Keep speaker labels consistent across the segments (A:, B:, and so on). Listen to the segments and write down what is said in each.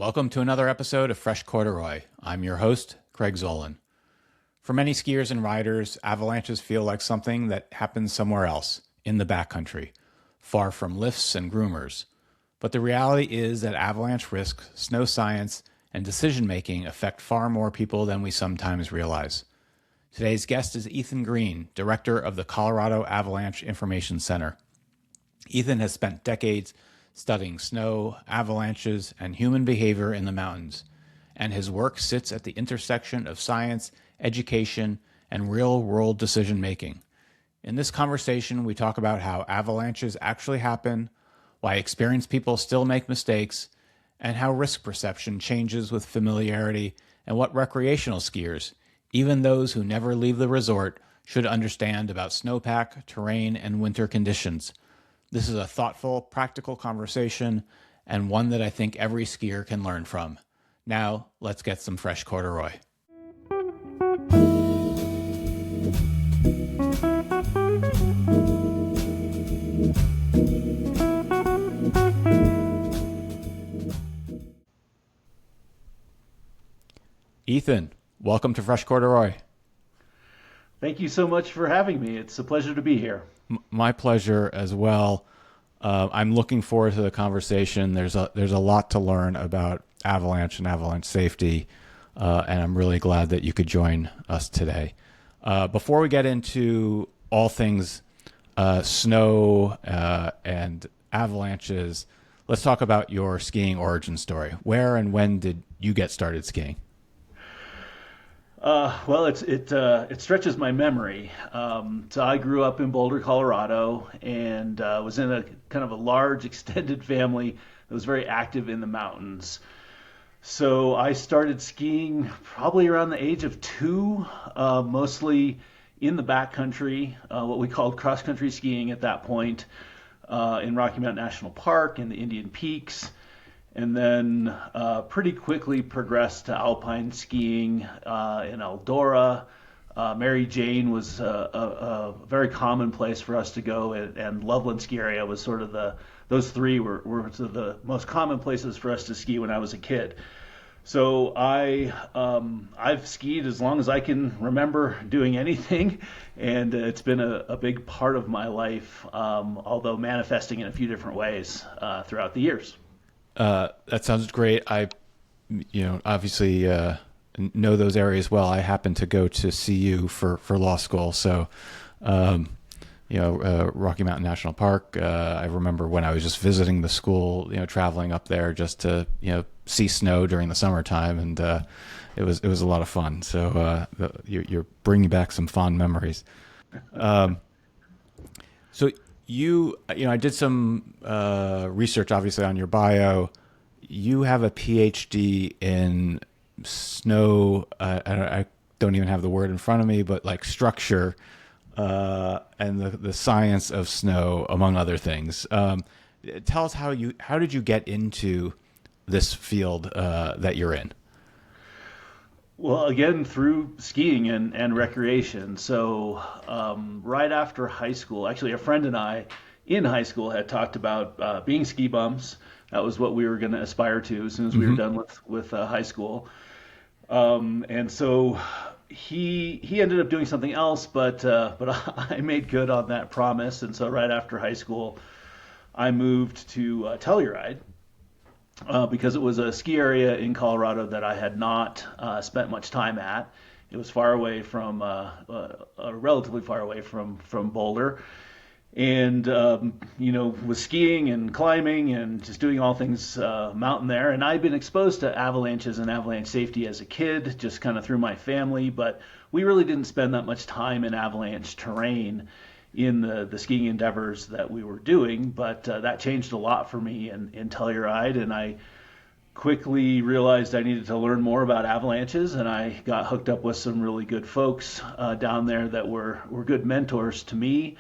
A: Welcome to another episode of Fresh Corduroy. I'm your host, Craig Zolan. For many skiers and riders, avalanches feel like something that happens somewhere else, in the backcountry, far from lifts and groomers. But the reality is that avalanche risk, snow science, and decision-making affect far more people than we sometimes realize. Today's guest is Ethan Greene, director of the Colorado Avalanche Information Center. Ethan has spent decades studying snow, avalanches, and human behavior in the mountains, and his work sits at the intersection of science, education, and real-world decision-making. In this conversation, we talk about how avalanches actually happen, why experienced people still make mistakes, and how risk perception changes with familiarity, and what recreational skiers, even those who never leave the resort, should understand about snowpack, terrain, and winter conditions. This is a thoughtful, practical conversation, and one that I think every skier can learn from. Now, let's get some fresh corduroy. Ethan, welcome to Fresh Corduroy.
B: Thank you so much for having me. It's a pleasure to be here.
A: My pleasure as well. I'm looking forward to the conversation. There's a lot to learn about avalanche and avalanche safety, and I'm really glad that you could join us today. Before we get into all things snow and avalanches, let's talk about your skiing origin story. Where and when did you get started skiing?
B: Well, it stretches my memory. So I grew up in Boulder, Colorado, and was in a kind of a large extended family that was very active in the mountains. So I started skiing probably around the age of 2, mostly in the backcountry, what we called cross-country skiing at that point, in Rocky Mountain National Park, in the Indian Peaks. And then pretty quickly progressed to alpine skiing in Eldora. Mary Jane was a very common place for us to go, and Loveland Ski Area was sort of those three were sort of the most common places for us to ski when I was a kid. So I've skied as long as I can remember doing anything, and it's been a big part of my life, although manifesting in a few different ways throughout the years.
A: That sounds great. I, obviously know those areas well. I happened to go to CU for law school. So, Rocky Mountain National Park. I remember when I was just visiting the school, traveling up there just to, see snow during the summertime. And it was a lot of fun. So you're bringing back some fond memories. So I did some research, obviously, on your bio. You have a PhD in snow. I don't even have the word in front of me, but like structure and the science of snow, among other things. Tell us how did you get into this field that you're in?
B: Well, again, through skiing and recreation. So right after high school, actually a friend and I in high school had talked about being ski bums. That was what we were going to aspire to as soon as we were done with high school. And so he ended up doing something else, but I made good on that promise. And so right after high school, I moved to Telluride. Because it was a ski area in Colorado that I had not spent much time at. It was far away from, relatively far away from Boulder. And, was skiing and climbing and just doing all things mountain there. And I'd been exposed to avalanches and avalanche safety as a kid, just kind of through my family. But we really didn't spend that much time in avalanche terrain in the skiing endeavors that we were doing, but that changed a lot for me in Telluride, and I quickly realized I needed to learn more about avalanches, and I got hooked up with some really good folks down there that were good mentors to me.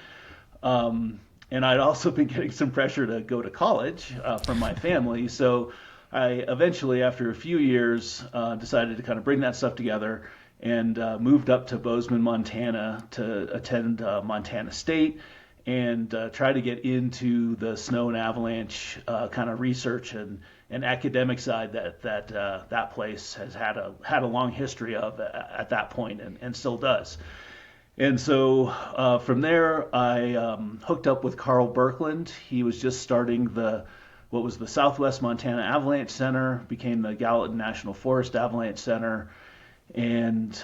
B: And I'd also been getting some pressure to go to college from my family, so I eventually, after a few years, decided to kind of bring that stuff together and moved up to Bozeman, Montana to attend Montana State and try to get into the snow and avalanche kind of research and academic side that place has had a long history of at that point and still does. And so from there, I hooked up with Carl Birkland. He was just starting what was the Southwest Montana Avalanche Center, became the Gallatin National Forest Avalanche Center, and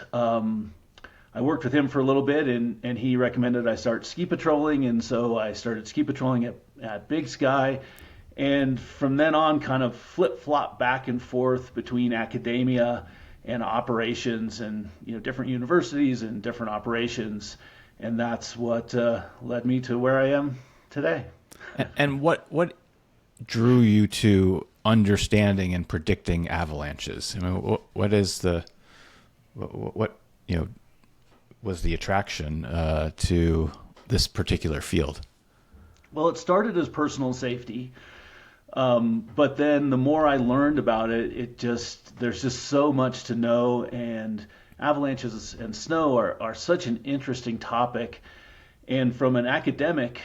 B: I worked with him for a little bit, and he recommended I start ski patrolling, and so I started ski patrolling at Big Sky, and from then on kind of flip-flop back and forth between academia and operations and different universities and different operations, and that's what led me to where I am today.
A: And what drew you to understanding and predicting avalanches? I mean, what is what was the attraction to this particular field?
B: Well, it started as personal safety, but then the more I learned about it, there's just so much to know, and avalanches and snow are such an interesting topic. And from an academic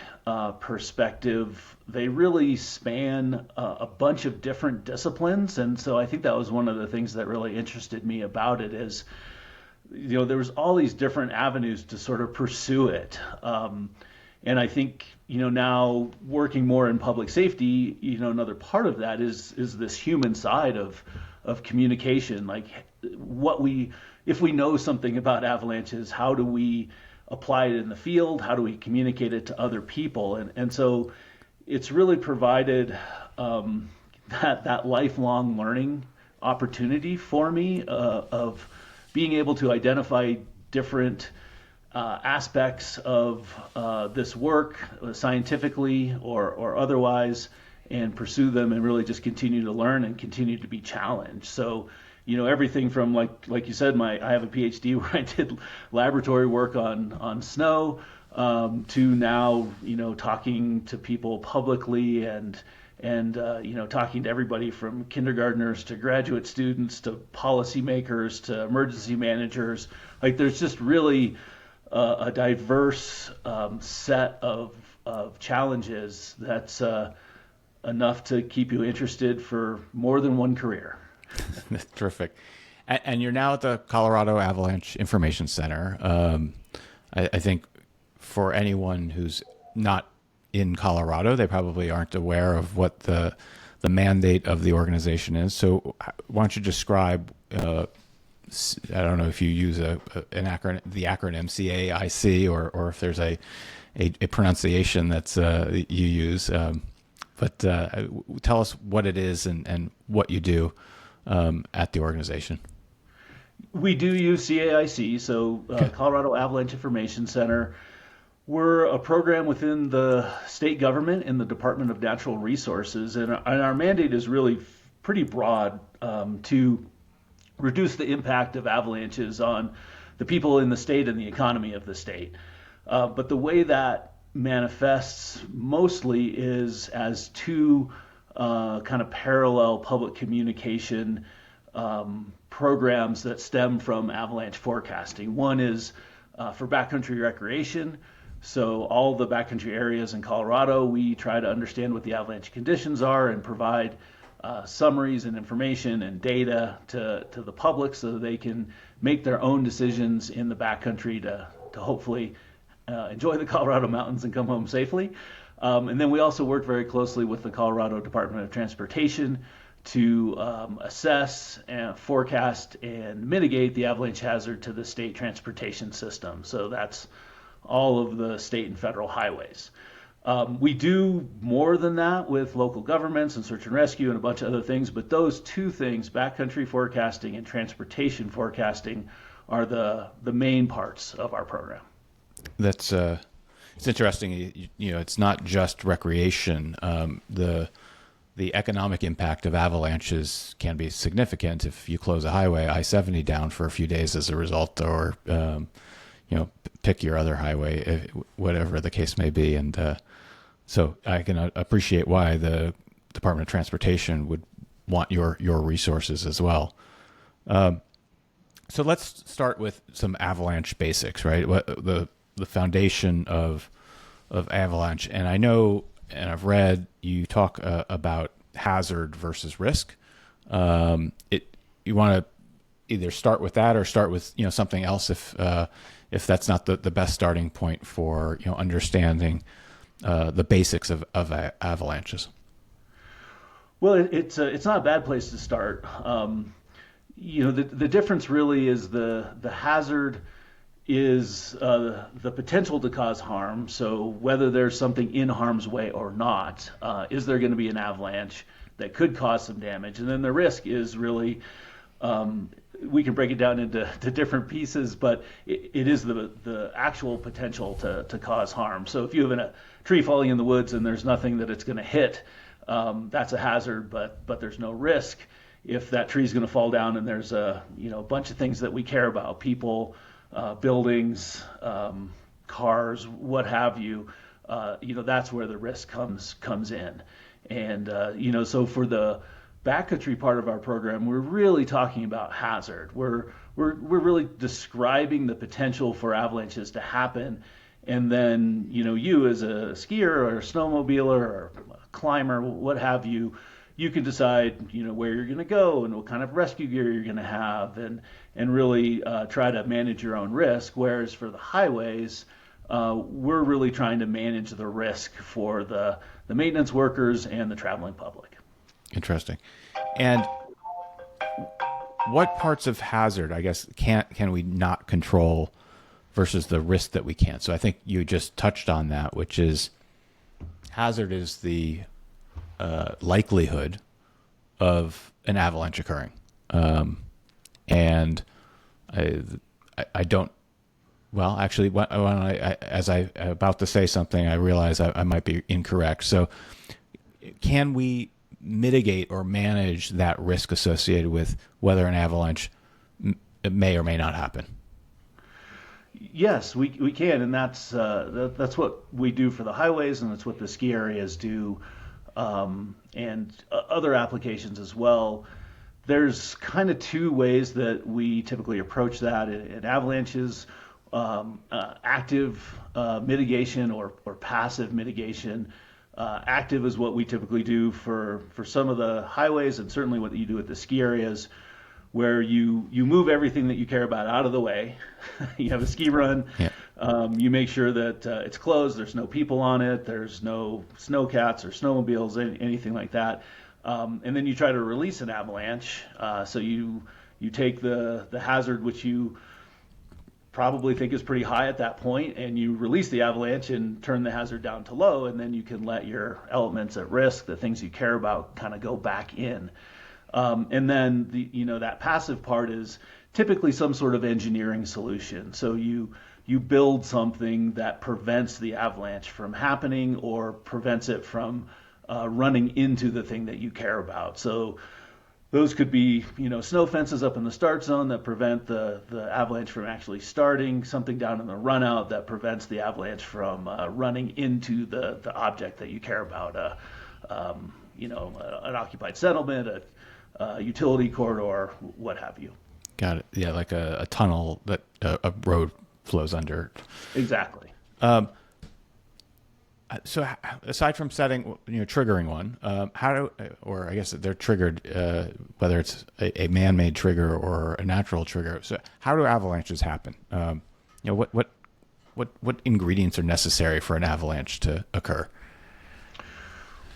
B: perspective, they really span a bunch of different disciplines. And so I think that was one of the things that really interested me about it is, there was all these different avenues to sort of pursue it. And I think, now working more in public safety, another part of that is this human side of communication. Like if we know something about avalanches, how do we apply it in the field? How do we communicate it to other people? And so it's really provided that lifelong learning opportunity for me of being able to identify different aspects of this work scientifically or otherwise, and pursue them and really just continue to learn and continue to be challenged. So, everything from like you said, I have a PhD where I did laboratory work on snow, to now, talking to people publicly and talking to everybody from kindergartners to graduate students to policymakers to emergency managers. Like there's just really a diverse set of challenges that's enough to keep you interested for more than one career.
A: That's terrific. And you're now at the Colorado Avalanche Information Center. I think for anyone who's not in Colorado, they probably aren't aware of what the mandate of the organization is. So why don't you describe, I don't know if you use the acronym CAIC or if there's a pronunciation that's you use, but tell us what it is and what you do at the organization.
B: We do use CAIC, so Colorado Avalanche Information Center. We're a program within the state government in the Department of Natural Resources, and our mandate is really pretty broad to reduce the impact of avalanches on the people in the state and the economy of the state. But the way that manifests mostly is as two kind of parallel public communication programs that stem from avalanche forecasting. One is for backcountry recreation. So all the backcountry areas in Colorado, we try to understand what the avalanche conditions are and provide summaries and information and data to the public so that they can make their own decisions in the backcountry to hopefully enjoy the Colorado mountains and come home safely. And then we also work very closely with the Colorado Department of Transportation to assess and forecast and mitigate the avalanche hazard to the state transportation system. So that's all of the state and federal highways. We do more than that with local governments and search and rescue and a bunch of other things, but those two things, backcountry forecasting and transportation forecasting, are the main parts of our program.
A: That's it's interesting. It's not just recreation. The economic impact of avalanches can be significant if you close a highway, I-70, down for a few days as a result, or pick your other highway, whatever the case may be. And so I can appreciate why the Department of Transportation would want your resources as well. So let's start with some avalanche basics, right? What the foundation of of avalanche. And I know, and I've read, you talk about hazard versus risk. You want to either start with that or start with something else if that's not the best starting point for understanding the basics of avalanches.
B: Well, it's not a bad place to start. The difference really is the hazard is the potential to cause harm. So whether there's something in harm's way or not, is there going to be an avalanche that could cause some damage? And then the risk is really, we can break it down into different pieces, but it is the actual potential to cause harm. So if you have a tree falling in the woods and there's nothing that it's going to hit, that's a hazard, but there's no risk. If that tree is going to fall down and there's a bunch of things that we care about, people, buildings, cars, what have you, that's where the risk comes in. And so for the backcountry part of our program, we're really talking about hazard. We're really describing the potential for avalanches to happen, and then you as a skier or a snowmobiler or a climber, what have you, you can decide where you're going to go and what kind of rescue gear you're going to have, and really try to manage your own risk. Whereas for the highways, we're really trying to manage the risk for the maintenance workers and the traveling public.
A: Interesting. And what parts of hazard, I guess, can we not control versus the risk that we can? So I think you just touched on that, which is hazard is the likelihood of an avalanche occurring. And I don't, well, actually, as I'm about to say something, I realize I might be incorrect. So can we mitigate or manage that risk associated with whether an avalanche may or may not happen?
B: Yes, we can, and that's what we do for the highways, and that's what the ski areas do, and other applications as well. There's kind of two ways that we typically approach that in avalanches: active mitigation or passive mitigation. Active is what we typically do for some of the highways, and certainly what you do at the ski areas, where you move everything that you care about out of the way. You have a ski run. Yeah. You make sure that it's closed. There's no people on it. There's no snowcats or snowmobiles, anything like that. And then you try to release an avalanche. So you take the hazard, which you probably think is pretty high at that point, and you release the avalanche and turn the hazard down to low, and then you can let your elements at risk, the things you care about, kind of go back in. And then that passive part is typically some sort of engineering solution. So you build something that prevents the avalanche from happening or prevents it from running into the thing that you care about. So those could be, snow fences up in the start zone that prevent the avalanche from actually starting, something down in the runout that prevents the avalanche from running into the object that you care about, an occupied settlement, a utility corridor, what have you.
A: Got it. Yeah, like a tunnel that a road flows under.
B: Exactly.
A: So aside from setting, triggering one, or I guess they're triggered, whether it's a man-made trigger or a natural trigger. So how do avalanches happen? What ingredients are necessary for an avalanche to occur?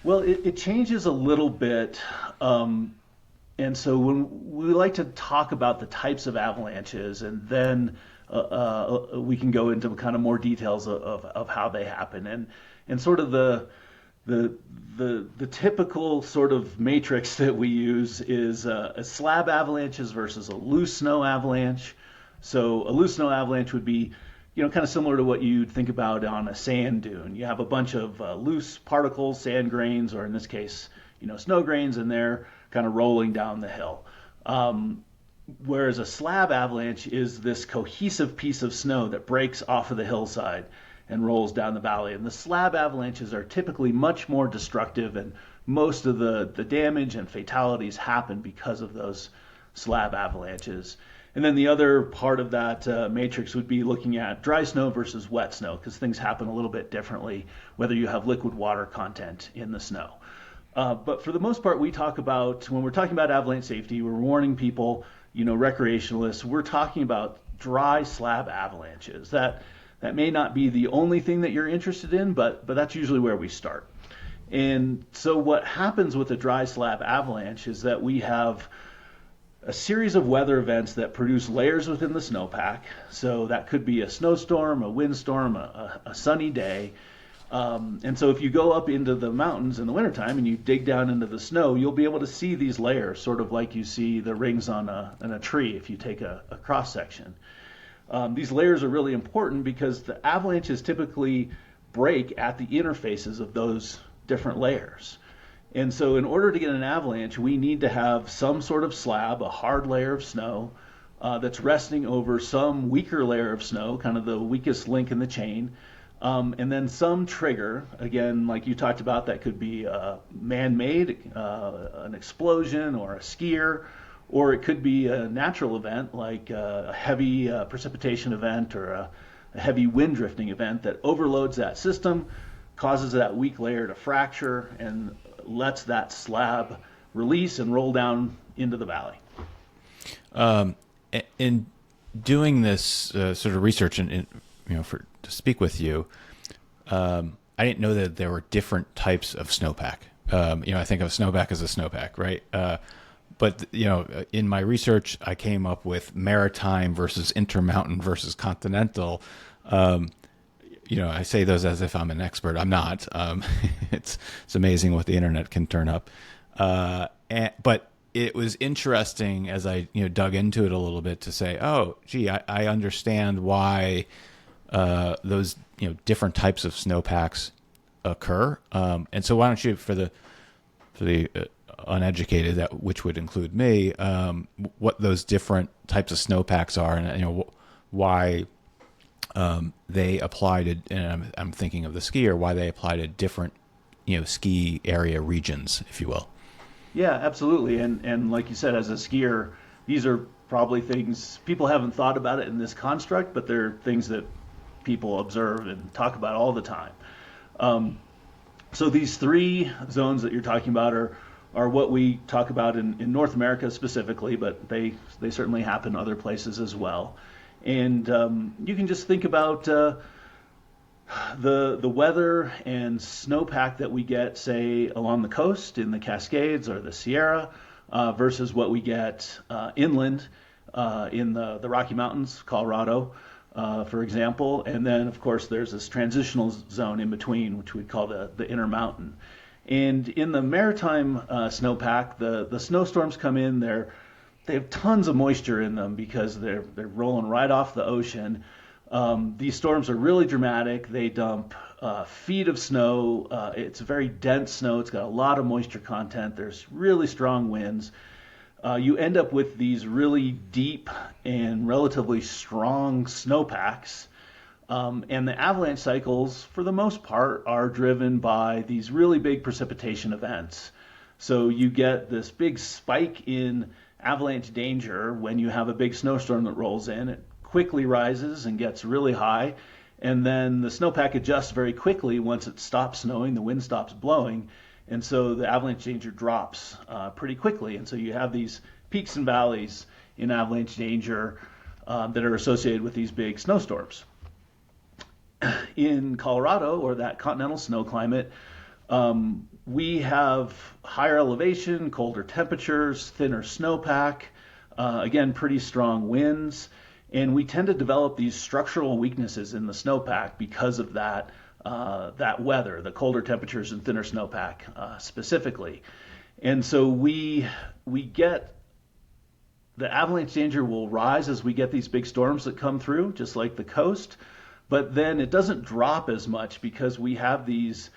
B: Well, it changes a little bit. And so when we like to talk about the types of avalanches, and then we can go into kind of more details of how they happen, and sort of the typical sort of matrix that we use is a slab avalanches versus a loose snow avalanche. So a loose snow avalanche would be, kind of similar to what you'd think about on a sand dune. You have a bunch of loose particles, sand grains, or in this case, snow grains, and they're kind of rolling down the hill. Whereas a slab avalanche is this cohesive piece of snow that breaks off of the hillside and rolls down the valley. And the slab avalanches are typically much more destructive, and most of the damage and fatalities happen because of those slab avalanches. And then the other part of that matrix would be looking at dry snow versus wet snow, because things happen a little bit differently whether you have liquid water content in the snow. But for the most part, when we're talking about avalanche safety, we're warning people, recreationalists, we're talking about dry slab avalanches. That may not be the only thing that you're interested in, but that's usually where we start. And so what happens with a dry slab avalanche is that we have a series of weather events that produce layers within the snowpack. So that could be a snowstorm, a windstorm, a sunny day. And so if you go up into the mountains in the wintertime and you dig down into the snow, you'll be able to see these layers, sort of like you see the rings on a tree if you take a cross section. These layers are really important because the avalanches typically break at the interfaces of those different layers. And so in order to get an avalanche, we need to have some sort of slab, a hard layer of snow, that's resting over some weaker layer of snow, kind of the weakest link in the chain, and then some trigger, again, like you talked about, that could be man-made, an explosion or a skier, or it could be a natural event like a heavy precipitation event or a heavy wind drifting event that overloads that system, causes that weak layer to fracture, and lets that slab release and roll down into the valley.
A: In doing this sort of research and to speak with you, I didn't know that there were different types of snowpack. I think of snowpack as a snowpack, right? But in my research, I came up with maritime versus intermountain versus continental. I say those as if I'm an expert. I'm not. It's amazing what the internet can turn up. But it was interesting as I dug into it a little bit to say, oh, gee, I understand why those different types of snowpacks occur. And so why don't you, for the uneducated, which would include me, what those different types of snowpacks are, and why they apply to, and I'm thinking of the skier, why they apply to different, ski area regions, if you will.
B: Yeah, absolutely. And like you said, as a skier, these are probably things people haven't thought about it in this construct, but they're things that people observe and talk about all the time. So these three zones that you're talking about are what we talk about in North America specifically, but they certainly happen other places as well. And you can just think about the weather and snowpack that we get, say, along the coast in the Cascades or the Sierra, versus what we get inland in the Rocky Mountains, Colorado, for example. And then, of course, there's this transitional zone in between, which we'd call the Intermountain. And in the maritime snowpack, the snowstorms come in, they have tons of moisture in them because they're rolling right off the ocean. These storms are really dramatic. They dump feet of snow. It's very dense snow. It's got a lot of moisture content. There's really strong winds. You end up with these really deep and relatively strong snowpacks. And the avalanche cycles, for the most part, are driven by these really big precipitation events. So you get this big spike in avalanche danger when you have a big snowstorm that rolls in. It quickly rises and gets really high, and then the snowpack adjusts very quickly once it stops snowing, the wind stops blowing, and so the avalanche danger drops pretty quickly. And so you have these peaks and valleys in avalanche danger that are associated with these big snowstorms. In Colorado, or that continental snow climate, we have higher elevation, colder temperatures, thinner snowpack, again, pretty strong winds, and we tend to develop these structural weaknesses in the snowpack because of that weather, the colder temperatures and thinner snowpack specifically. And so we get the avalanche danger will rise as we get these big storms that come through, just like the coast, but then it doesn't drop as much because we have these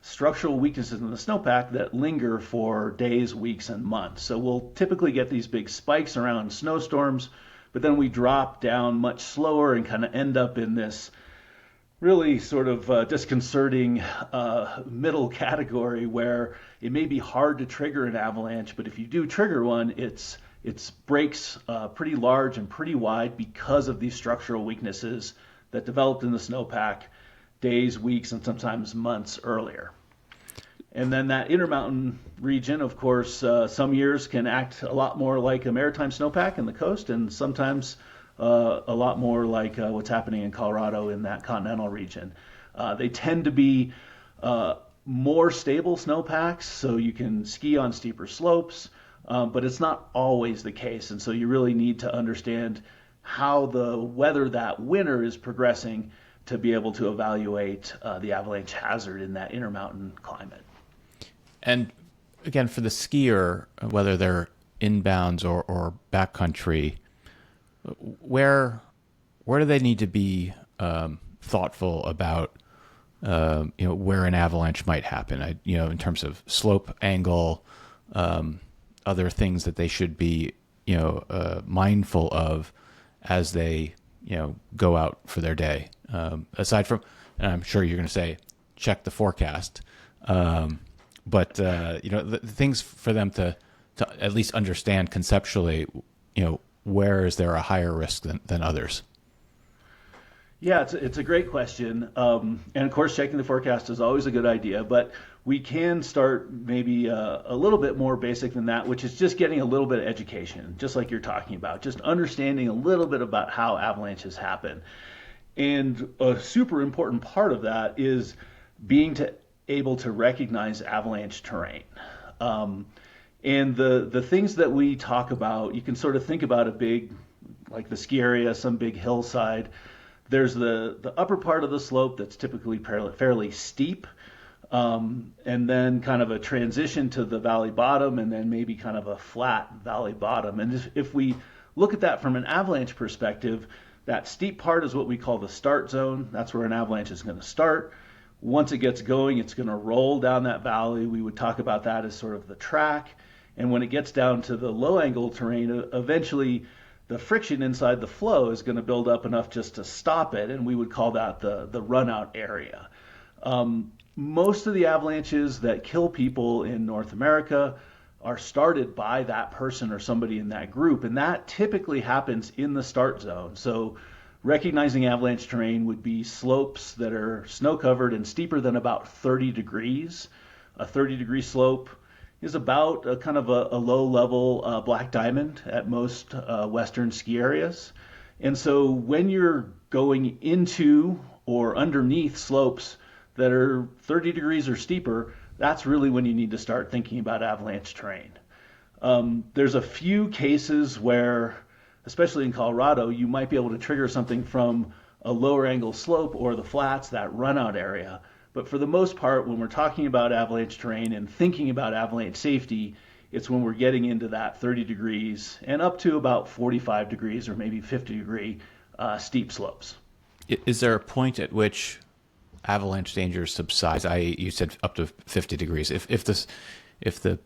B: structural weaknesses in the snowpack that linger for days, weeks, and months. So we'll typically get these big spikes around snowstorms, but then we drop down much slower and kind of end up in this really sort of disconcerting middle category where it may be hard to trigger an avalanche, but if you do trigger one, it's It breaks pretty large and pretty wide because of these structural weaknesses that developed in the snowpack days, weeks, and sometimes months earlier. And then that Intermountain region, of course, some years can act a lot more like a maritime snowpack in the coast, and sometimes a lot more like what's happening in Colorado in that continental region. They tend to be more stable snowpacks, so you can ski on steeper slopes, but it's not always the case. And so you really need to understand how the weather that winter is progressing to be able to evaluate the avalanche hazard in that intermountain climate.
A: And again, for the skier, whether they're inbounds or backcountry, where do they need to be thoughtful about where an avalanche might happen? In terms of slope, angle, other things that they should be mindful of as they go out for their day. Aside from, and I'm sure you're going to say, check the forecast. But the things for them to at least understand conceptually, where is there a higher risk than others?
B: Yeah, it's a great question. And of course, checking the forecast is always a good idea, but we can start maybe a little bit more basic than that, which is just getting a little bit of education, just like you're talking about, just understanding a little bit about how avalanches happen. And a super important part of that is being able to recognize avalanche terrain. And the things that we talk about, you can sort of think about a big, like the ski area, some big hillside. There's the upper part of the slope that's typically fairly steep, and then kind of a transition to the valley bottom, and then maybe kind of a flat valley bottom. And if we look at that from an avalanche perspective, that steep part is what we call the start zone. That's where an avalanche is going to start. Once it gets going, it's going to roll down that valley. We would talk about that as sort of the track. And when it gets down to the low angle terrain, eventually the friction inside the flow is going to build up enough just to stop it, and we would call that the runout area. Most of the avalanches that kill people in North America are started by that person or somebody in that group, and that typically happens in the start zone. So recognizing avalanche terrain would be slopes that are snow-covered and steeper than about 30 degrees. A 30-degree slope is about a kind of a low-level black diamond at most western ski areas. And so when you're going into or underneath slopes that are 30 degrees or steeper, that's really when you need to start thinking about avalanche terrain. There's a few cases where, especially in Colorado, you might be able to trigger something from a lower angle slope or the flats, that runout area. But for the most part, when we're talking about avalanche terrain and thinking about avalanche safety, it's when we're getting into that 30 degrees and up to about 45 degrees or maybe 50-degree steep slopes.
A: Is there a point at which avalanche danger subsides? You said up to 50 degrees. If the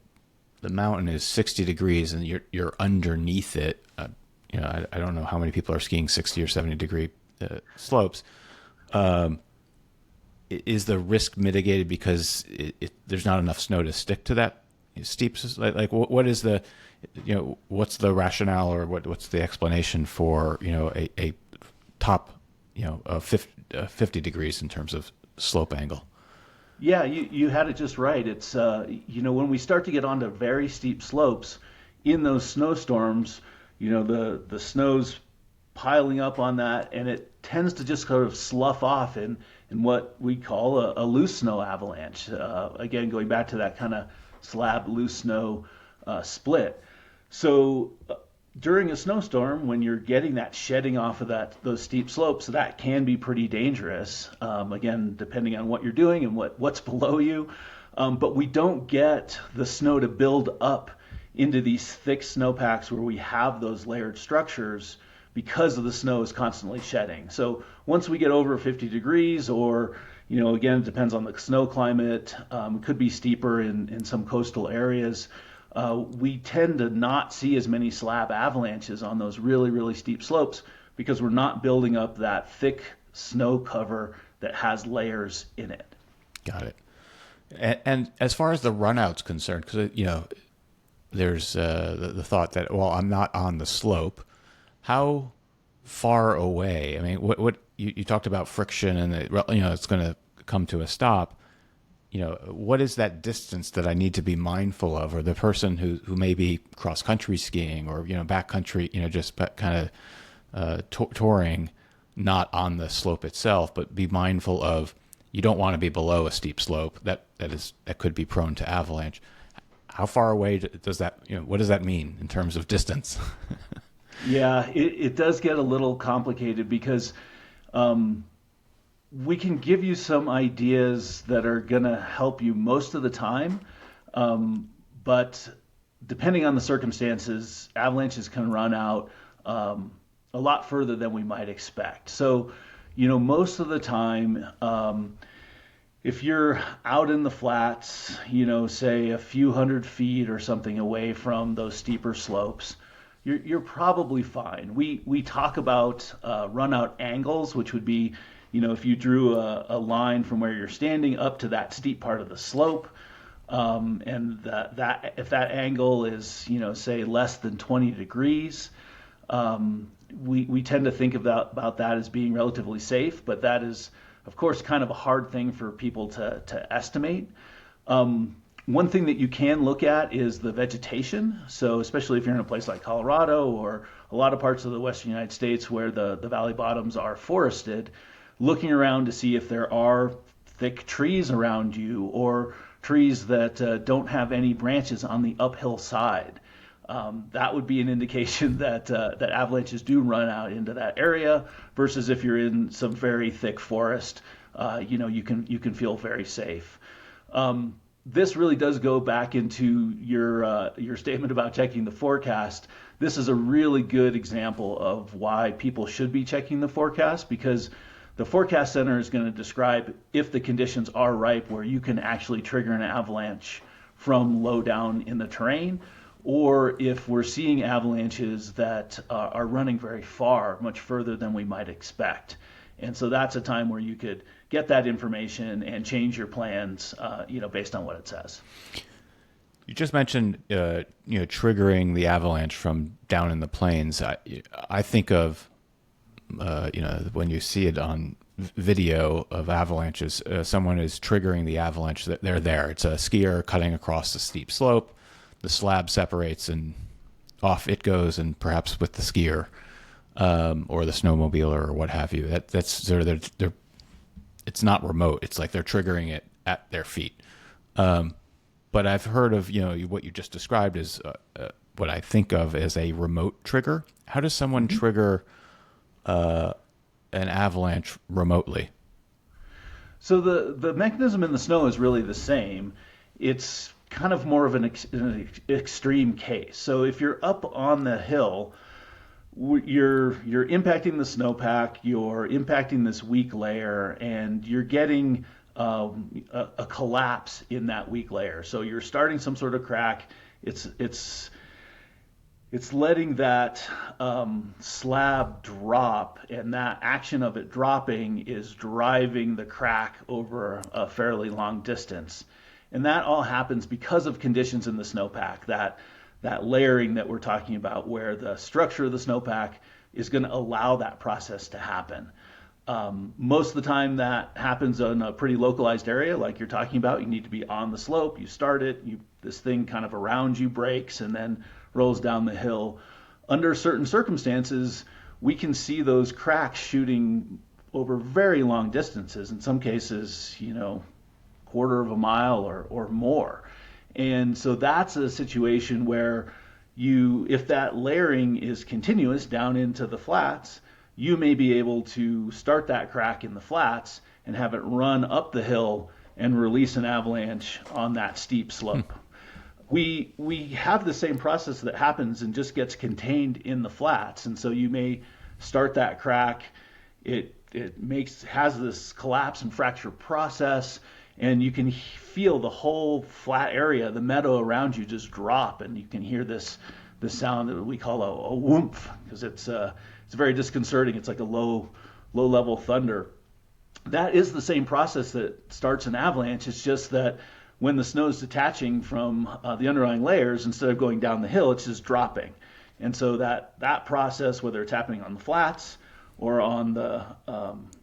A: mountain is 60 degrees and you're underneath it, I don't know how many people are skiing 60 or 70 degree slopes. Is the risk mitigated because there's not enough snow to stick to that steep? Like what is the, what's the rationale or what's the explanation for, a top, 50 degrees in terms of slope angle?
B: Yeah, you had it just right. It's, when we start to get onto very steep slopes in those snowstorms, the snow's piling up on that, and it tends to just sort of slough off in what we call a loose snow avalanche. Again, going back to that kind of slab loose snow split. So during a snowstorm, when you're getting that shedding off of those steep slopes, that can be pretty dangerous. Again, depending on what you're doing and what's below you. But we don't get the snow to build up into these thick snowpacks where we have those layered structures because of the snow is constantly shedding. So once we get over 50 degrees or, again, it depends on the snow climate, it could be steeper in some coastal areas, we tend to not see as many slab avalanches on those really, really steep slopes because we're not building up that thick snow cover that has layers in it.
A: Got it. And as far as the runout's concerned, because, there's the thought that, well, I'm not on the slope. How far away? I mean, what you talked about friction and it's going to come to a stop. What is that distance that I need to be mindful of, or the person who may be cross country skiing or backcountry, just kind of touring, not on the slope itself, but be mindful of, you don't want to be below a steep slope that could be prone to avalanche. How far away does that, what does that mean in terms of distance?
B: Yeah, it does get a little complicated because we can give you some ideas that are going to help you most of the time, but depending on the circumstances, avalanches can run out a lot further than we might expect. So, most of the time, if you're out in the flats, say a few hundred feet or something away from those steeper slopes, you're probably fine. We talk about runout angles, which would be, if you drew a line from where you're standing up to that steep part of the slope, and that if that angle is, say less than 20 degrees, we tend to think about that as being relatively safe, but that is, of course, kind of a hard thing for people to estimate. One thing that you can look at is the vegetation. So especially if you're in a place like Colorado or a lot of parts of the western United States where the valley bottoms are forested, looking around to see if there are thick trees around you or trees that don't have any branches on the uphill side. That would be an indication that avalanches do run out into that area, versus if you're in some very thick forest, you can feel very safe. This really does go back into your statement about checking the forecast. This is a really good example of why people should be checking the forecast, because the forecast center is going to describe if the conditions are ripe where you can actually trigger an avalanche from low down in the terrain, or if we're seeing avalanches that are running very far, much further than we might expect. And so that's a time where you could get that information and change your plans, based on what it says.
A: You just mentioned, triggering the avalanche from down in the plains. I think of, when you see it on video of avalanches, someone is triggering the avalanche. They're there. It's a skier cutting across the steep slope. The slab separates and off it goes, and perhaps with the skier or the snowmobiler or what have you. That's sort of they're it's not remote. It's like they're triggering it at their feet. But I've heard of what you just described is what I think of as a remote trigger. How does someone trigger an avalanche remotely?
B: So the mechanism in the snow is really the same. It's kind of more of an extreme case. So if you're up on the hill, you're impacting the snowpack, you're impacting this weak layer, and you're getting a collapse in that weak layer. So you're starting some sort of crack. It's letting that slab drop, and that action of it dropping is driving the crack over a fairly long distance. And that all happens because of conditions in the snowpack, that layering that we're talking about, where the structure of the snowpack is going to allow that process to happen. Most of the time that happens in a pretty localized area like you're talking about. You need to be on the slope. You start it, this thing kind of around you breaks and then rolls down the hill. Under certain circumstances, we can see those cracks shooting over very long distances, in some cases, quarter of a mile or more. And so that's a situation where if that layering is continuous down into the flats, you may be able to start that crack in the flats and have it run up the hill and release an avalanche on that steep slope. We have the same process that happens and just gets contained in the flats. And so you may start that crack, it has this collapse and fracture process, and you can feel the whole flat area, the meadow around you, just drop, and you can hear this sound that we call a whoomp, because it's very disconcerting. It's like a low level thunder. That is the same process that starts an avalanche. It's just that when the snow is detaching from the underlying layers, instead of going down the hill, it's just dropping. And so that process, whether it's happening on the flats or on the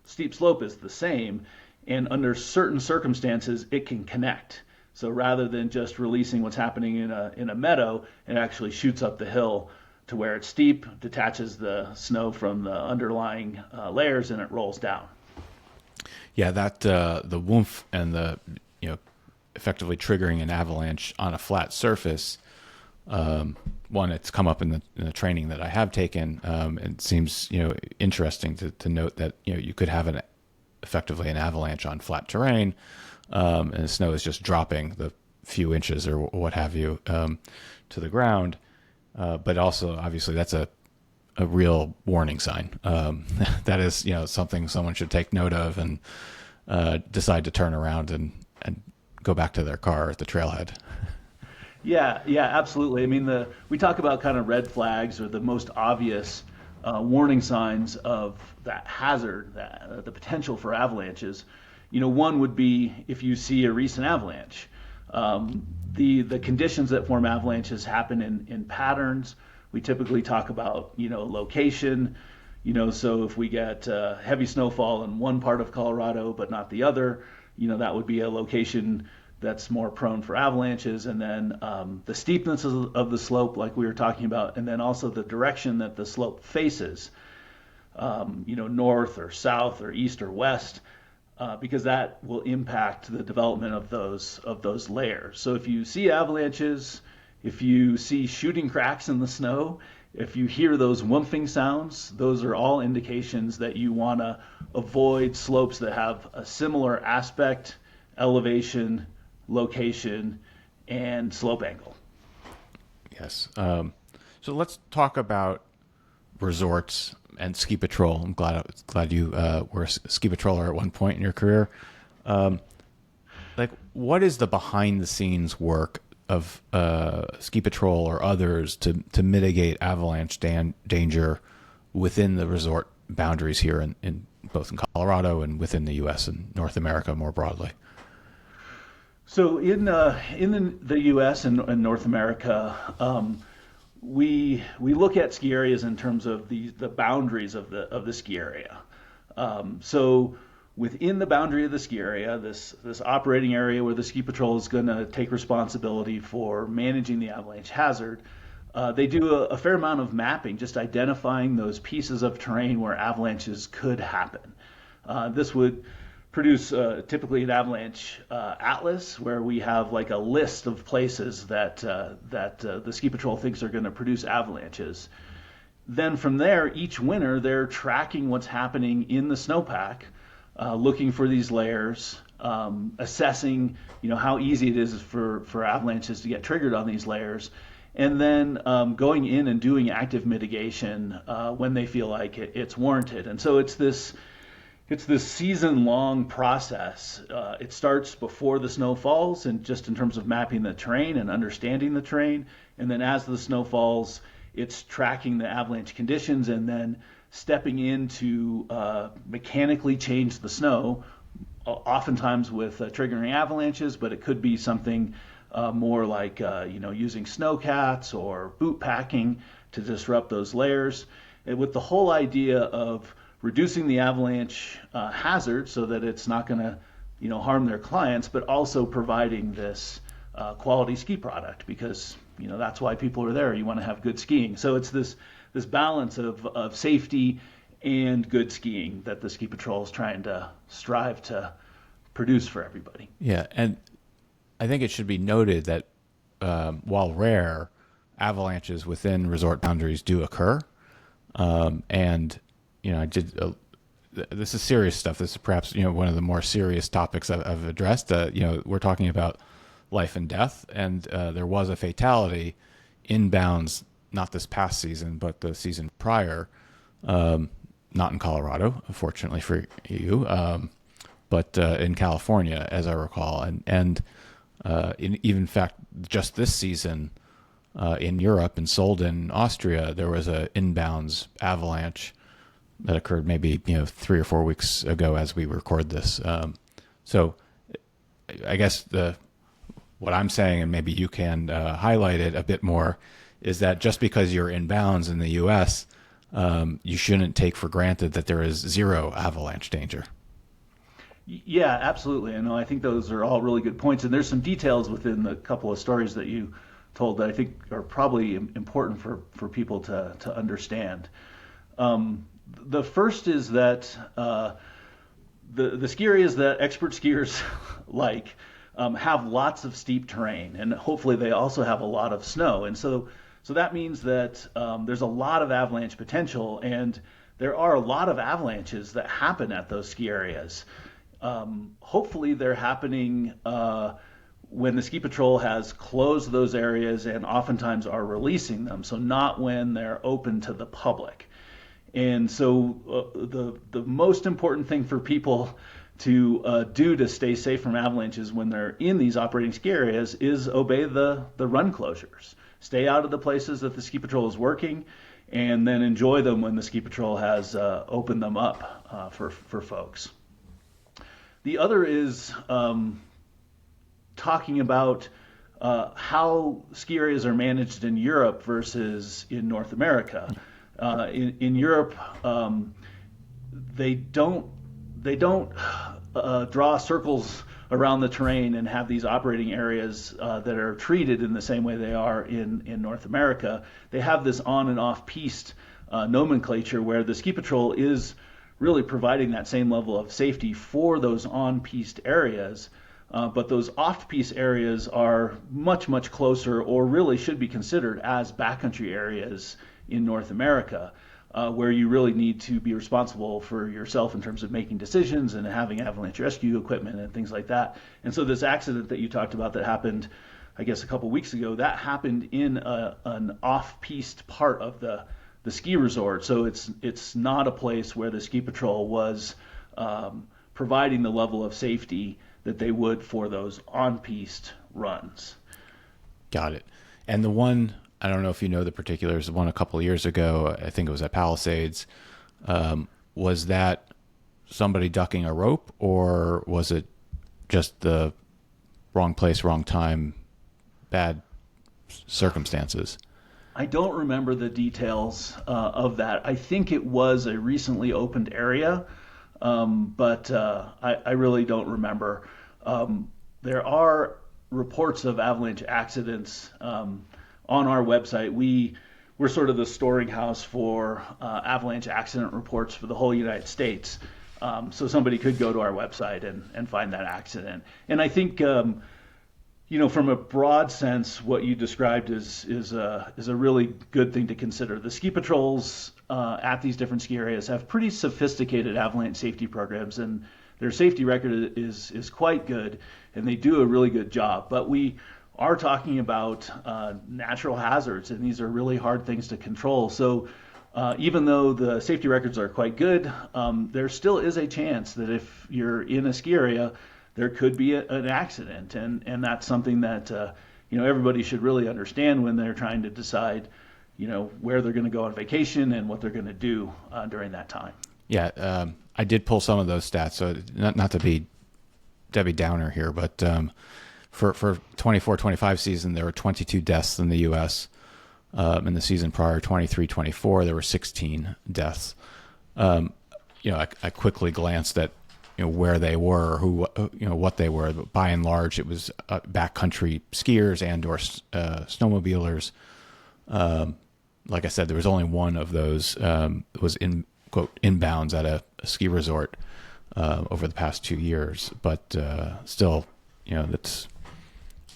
B: steep slope, is the same. And under certain circumstances, it can connect. So rather than just releasing what's happening in a meadow, it actually shoots up the hill to where it's steep, detaches the snow from the underlying layers, and it rolls down.
A: Yeah, that the woomph and the effectively triggering an avalanche on a flat surface. One, it's come up in the training that I have taken. It seems interesting to note that you could have effectively an avalanche on flat terrain, and the snow is just dropping the few inches or what have you to the ground. But also, obviously, that's a real warning sign. That is something someone should take note of and decide to turn around and go back to their car at the trailhead.
B: Yeah, absolutely. I mean, we talk about kind of red flags or the most obvious warning signs of that hazard, the potential for avalanches. One would be if you see a recent avalanche. The conditions that form avalanches happen in patterns. We typically talk about location. So if we get heavy snowfall in one part of Colorado but not the other, that would be a location that's more prone for avalanches. And then the steepness of the slope, like we were talking about, and then also the direction that the slope faces, north or south or east or west, because that will impact the development of those layers. So if you see avalanches, if you see shooting cracks in the snow, if you hear those whoomping sounds, those are all indications that you want to avoid slopes that have a similar aspect, elevation, location, and slope angle.
A: Yes. So let's talk about resorts and ski patrol. I'm glad you were a ski patroller at one point in your career. What is the behind the scenes work of ski patrol or others to mitigate avalanche danger within the resort boundaries here in both in Colorado and within the U.S. and North America more broadly?
B: So in the U.S. and North America, we look at ski areas in terms of the boundaries of the ski area. So within the boundary of the ski area, this operating area where the ski patrol is going to take responsibility for managing the avalanche hazard, they do a fair amount of mapping, just identifying those pieces of terrain where avalanches could happen. This would produce typically an avalanche atlas, where we have like a list of places that the ski patrol thinks are going to produce avalanches. Then from there, each winter, they're tracking what's happening in the snowpack, looking for these layers, assessing how easy it is for avalanches to get triggered on these layers, and then going in and doing active mitigation when they feel like it's warranted. And so it's this season-long process. It starts before the snow falls, and just in terms of mapping the terrain and understanding the terrain. And then as the snow falls, it's tracking the avalanche conditions and then stepping in to mechanically change the snow, oftentimes with triggering avalanches, but it could be something more like using snowcats or boot packing to disrupt those layers, and with the whole idea of reducing the avalanche hazard so that it's not going to harm their clients, but also providing this quality ski product, because that's why people are there. You want to have good skiing. So it's this balance of safety and good skiing that the ski patrol is trying to strive to produce for everybody.
A: Yeah, and I think it should be noted that while rare, avalanches within resort boundaries do occur, and I did. This is serious stuff. This is perhaps one of the more serious topics I've addressed. We're talking about life and death, and there was a fatality inbounds, not this past season, but the season prior. Not in Colorado, unfortunately for you, but in California, as I recall, and in fact, just this season in Europe, in Solden, Austria, there was a inbounds avalanche that occurred maybe 3 or 4 weeks ago as we record this. So I guess the what I'm saying, and maybe you can highlight it a bit more, is that just because you're in bounds in the U.S., you shouldn't take for granted that there is zero avalanche danger.
B: Yeah, absolutely. I think those are all really good points. And there's some details within the couple of stories that you told that I think are probably important for people to understand. The first is that the ski areas that expert skiers like have lots of steep terrain, and hopefully they also have a lot of snow. And so that means that there's a lot of avalanche potential, and there are a lot of avalanches that happen at those ski areas. Hopefully they're happening when the ski patrol has closed those areas and oftentimes are releasing them, so not when they're open to the public. And so the most important thing for people to do to stay safe from avalanches when they're in these operating ski areas is obey the run closures. Stay out of the places that the ski patrol is working, and then enjoy them when the ski patrol has opened them up for folks. The other is talking about how ski areas are managed in Europe versus in North America. In Europe, they don't draw circles around the terrain and have these operating areas that are treated in the same way they are in North America. They have this on and off-piste nomenclature where the ski patrol is really providing that same level of safety for those on-piste areas, but those off-piste areas are much, much closer, or really should be considered as backcountry areas in North America, where you really need to be responsible for yourself in terms of making decisions and having avalanche rescue equipment and things like that. And so this accident that you talked about that happened, I guess, a couple weeks ago, that happened in an off-piste part of the ski resort. So it's not a place where the ski patrol was providing the level of safety that they would for those on-piste runs.
A: Got it. And the one, I don't know if you know the particulars, the one a couple of years ago, I think it was at Palisades, was that somebody ducking a rope, or was it just the wrong place, wrong time, bad circumstances?
B: I don't remember the details of that. I think it was a recently opened area, but I really don't remember. There are reports of avalanche accidents on our website. We're sort of the storing house for avalanche accident reports for the whole United States. So somebody could go to our website and find that accident. And I think, from a broad sense, what you described is a really good thing to consider. The ski patrols at these different ski areas have pretty sophisticated avalanche safety programs, and their safety record is quite good, and they do a really good job. But we are talking about natural hazards, and these are really hard things to control. So even though the safety records are quite good, there still is a chance that if you're in a ski area, there could be an accident, and that's something that everybody should really understand when they're trying to decide where they're going to go on vacation and what they're going to do during that time.
A: Yeah, I did pull some of those stats, so not to be Debbie Downer here, but for 24-25 season, there were 22 deaths in the U.S. In the season prior, 23-24, there were 16 deaths. I quickly glanced at where they were, what they were. But by and large, it was backcountry skiers and/or snowmobilers. Like I said, there was only one of those was in quote inbounds at a ski resort over the past 2 years. But still, that's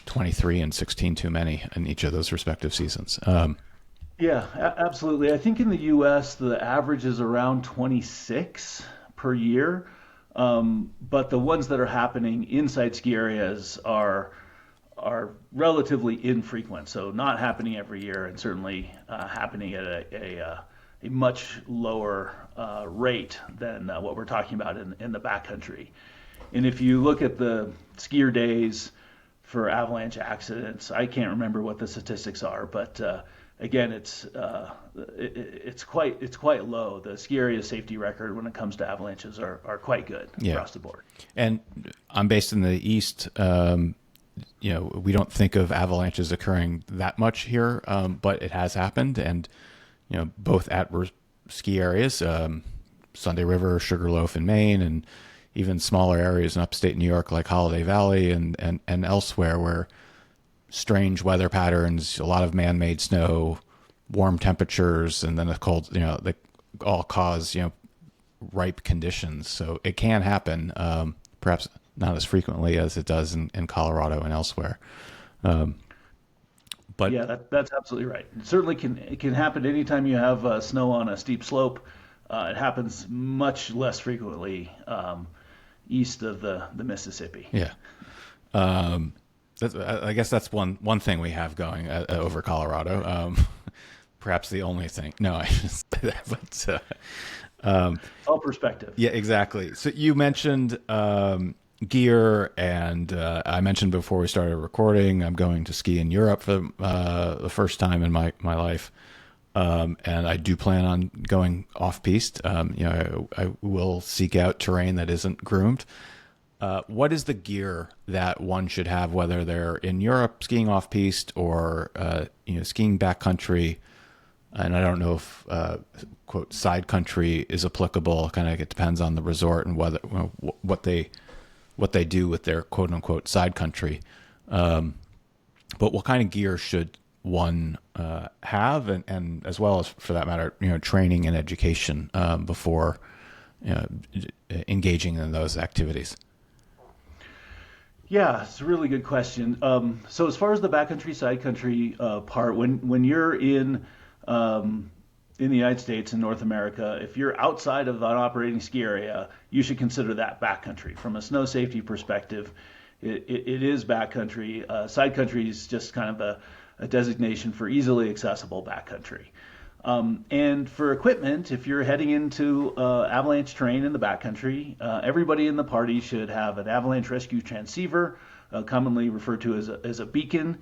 A: 23 and 16 too many in each of those respective seasons.
B: Yeah, absolutely. I think in the U.S. the average is around 26 per year. But the ones that are happening inside ski areas are relatively infrequent, so not happening every year, and certainly happening at a much lower rate than what we're talking about in the backcountry. And if you look at the skier days for avalanche accidents, I can't remember what the statistics are, but again, it's quite low. The ski area safety record when it comes to avalanches are quite good across the board.
A: And I'm based in the East. we don't think of avalanches occurring that much here, but it has happened, and both at ski areas, Sunday River, Sugarloaf in Maine, and even smaller areas in upstate New York like Holiday Valley and elsewhere, where strange weather patterns, a lot of man-made snow, warm temperatures, and then a cold, they all cause ripe conditions. So it can happen, perhaps not as frequently as it does in Colorado and elsewhere. But
B: yeah, that's absolutely right. It can happen anytime you have snow on a steep slope. It happens much less frequently east of the Mississippi.
A: Yeah. I guess that's one thing we have going over Colorado. Perhaps the only thing. No, I just say that, but
B: all perspective.
A: Yeah, exactly. So you mentioned gear, and I mentioned before we started recording, I'm going to ski in Europe for the first time in my life. And I do plan on going off-piste. I will seek out terrain that isn't groomed. What is the gear that one should have, whether they're in Europe skiing off-piste or skiing backcountry? And I don't know if quote side country is applicable. Kind of it depends on the resort and whether what they do with their quote unquote side country. But what kind of gear should one have, and as well as, for that matter, training and education before engaging in those activities?
B: Yeah, it's a really good question. So as far as the backcountry, side country part, when you're in the United States and North America, if you're outside of an operating ski area, you should consider that backcountry. From a snow safety perspective, it is backcountry. Side country is just kind of a designation for easily accessible backcountry. And for equipment, if you're heading into avalanche terrain in the backcountry, everybody in the party should have an avalanche rescue transceiver, commonly referred to as a beacon,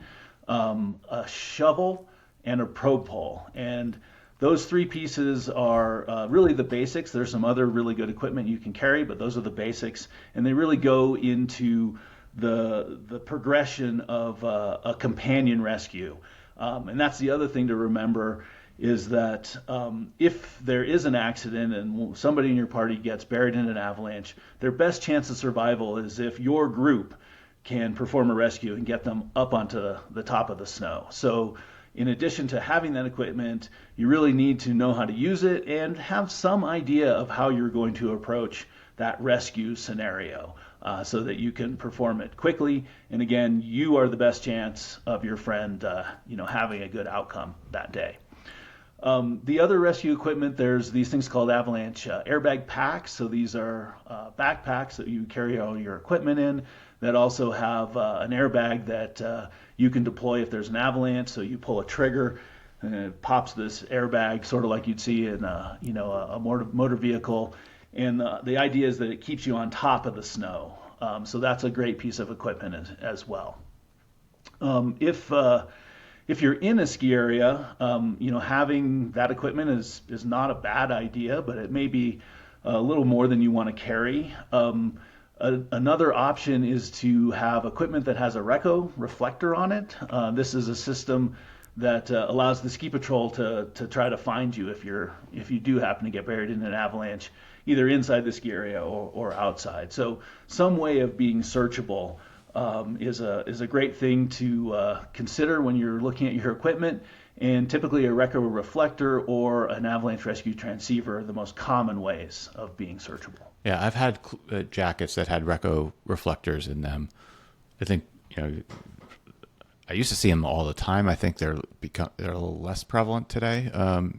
B: a shovel, and a probe pole. And those three pieces are really the basics. There's some other really good equipment you can carry, but those are the basics. And they really go into the progression of a companion rescue. And that's the other thing to remember, is that if there is an accident and somebody in your party gets buried in an avalanche, their best chance of survival is if your group can perform a rescue and get them up onto the top of the snow. So in addition to having that equipment, you really need to know how to use it and have some idea of how you're going to approach that rescue scenario, so that you can perform it quickly. And again, you are the best chance of your friend having a good outcome that day. The other rescue equipment, there's these things called avalanche airbag packs. So these are backpacks that you carry all your equipment in that also have an airbag that you can deploy if there's an avalanche. So you pull a trigger and it pops this airbag, sort of like you'd see in a motor vehicle. And the idea is that it keeps you on top of the snow. So that's a great piece of equipment as well. If you're in a ski area, having that equipment is not a bad idea, but it may be a little more than you want to carry. Another option is to have equipment that has a Reco reflector on it. This is a system that allows the ski patrol to try to find you if you do happen to get buried in an avalanche, either inside the ski area or outside. So some way of being searchable is a great thing to consider when you're looking at your equipment. And typically a Reco reflector or an avalanche rescue transceiver are the most common ways of being searchable.
A: Yeah, I've had jackets that had Reco reflectors in them. I think I used to see them all the time. I think they're a little less prevalent today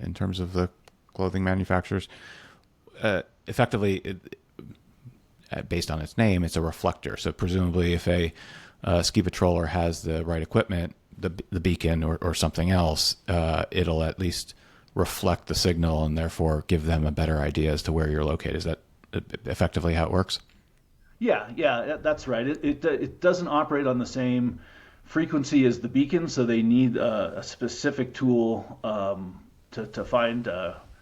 A: in terms of the clothing manufacturers. Effectively, based on its name, it's a reflector. So presumably, if a ski patroller has the right equipment, the beacon or something else, it'll at least reflect the signal and therefore give them a better idea as to where you're located. Is that effectively how it works?
B: Yeah, that's right. It doesn't operate on the same frequency as the beacon, so they need a specific tool to find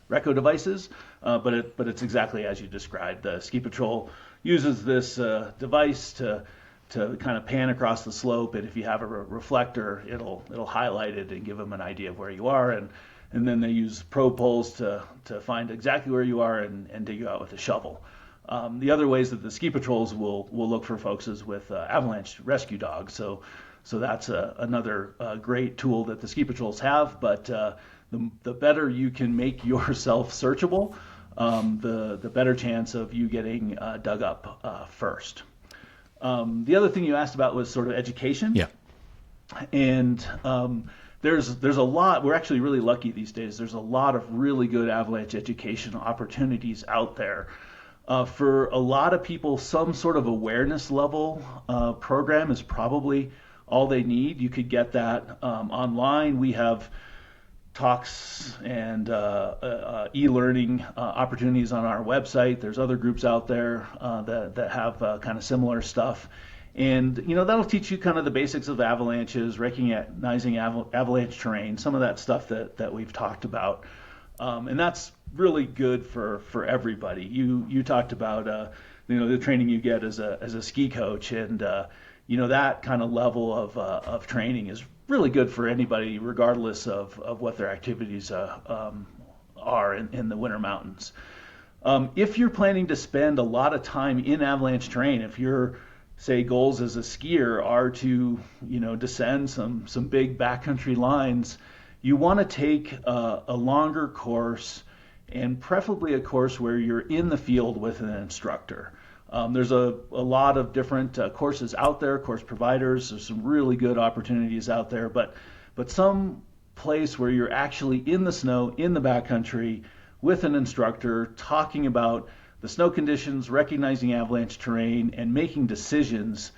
B: Reco devices. But it's exactly as you described. The ski patrol uses this device to to kind of pan across the slope, and if you have a reflector, it'll highlight it and give them an idea of where you are, and then they use probe poles to find exactly where you are and dig you out with a shovel. The other ways that the ski patrols will look for folks is with avalanche rescue dogs. So that's another great tool that the ski patrols have. But the better you can make yourself searchable, the better chance of you getting dug up first. The other thing you asked about was sort of education.
A: Yeah.
B: And there's a lot. We're actually really lucky these days. There's a lot of really good avalanche education opportunities out there. For a lot of people, some sort of awareness level program is probably all they need. You could get that online. We have talks and e-learning opportunities on our website. There's other groups out there that have kind of similar stuff. And, that'll teach you kind of the basics of avalanches, recognizing avalanche terrain, some of that stuff that we've talked about. And that's really good for everybody. You talked about, the training you get as a ski coach, and, that kind of level of training is really good for anybody, regardless of what their activities are in the winter mountains. If you're planning to spend a lot of time in avalanche terrain, if your, say, goals as a skier are to, descend some big backcountry lines, you want to take a longer course, and preferably a course where you're in the field with an instructor. There's a lot of different courses out there, course providers. There's some really good opportunities out there, but some place where you're actually in the snow, in the backcountry, with an instructor, talking about the snow conditions, recognizing avalanche terrain, and making decisions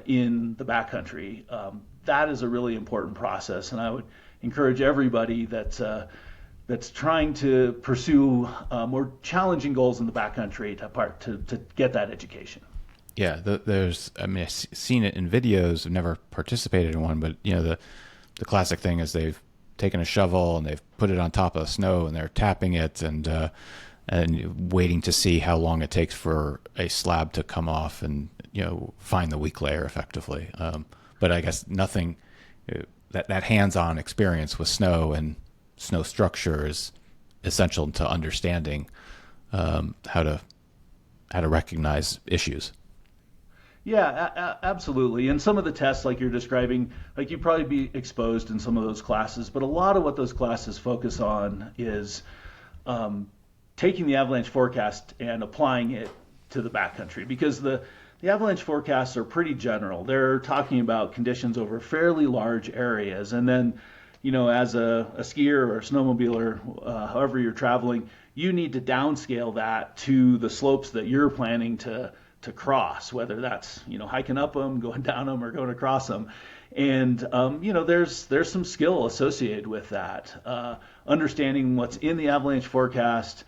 B: in the backcountry. That is a really important process, and I would encourage everybody that's trying to pursue more challenging goals in the backcountry to get that education.
A: Yeah, I've seen it in videos. I've never participated in one, but the classic thing is they've taken a shovel and they've put it on top of the snow and they're tapping it and waiting to see how long it takes for a slab to come off and find the weak layer effectively. But I guess nothing that hands-on experience with snow and snow structure is essential to understanding how to recognize issues.
B: Yeah, absolutely. And some of the tests, like you're describing, like you'd probably be exposed in some of those classes, but a lot of what those classes focus on is taking the avalanche forecast and applying it to the backcountry, because the avalanche forecasts are pretty general. They're talking about conditions over fairly large areas, and then as a skier or a snowmobiler, however you're traveling, you need to downscale that to the slopes that you're planning to cross, whether that's hiking up them, going down them, or going across them. And there's some skill associated with that. Understanding what's in the avalanche forecast,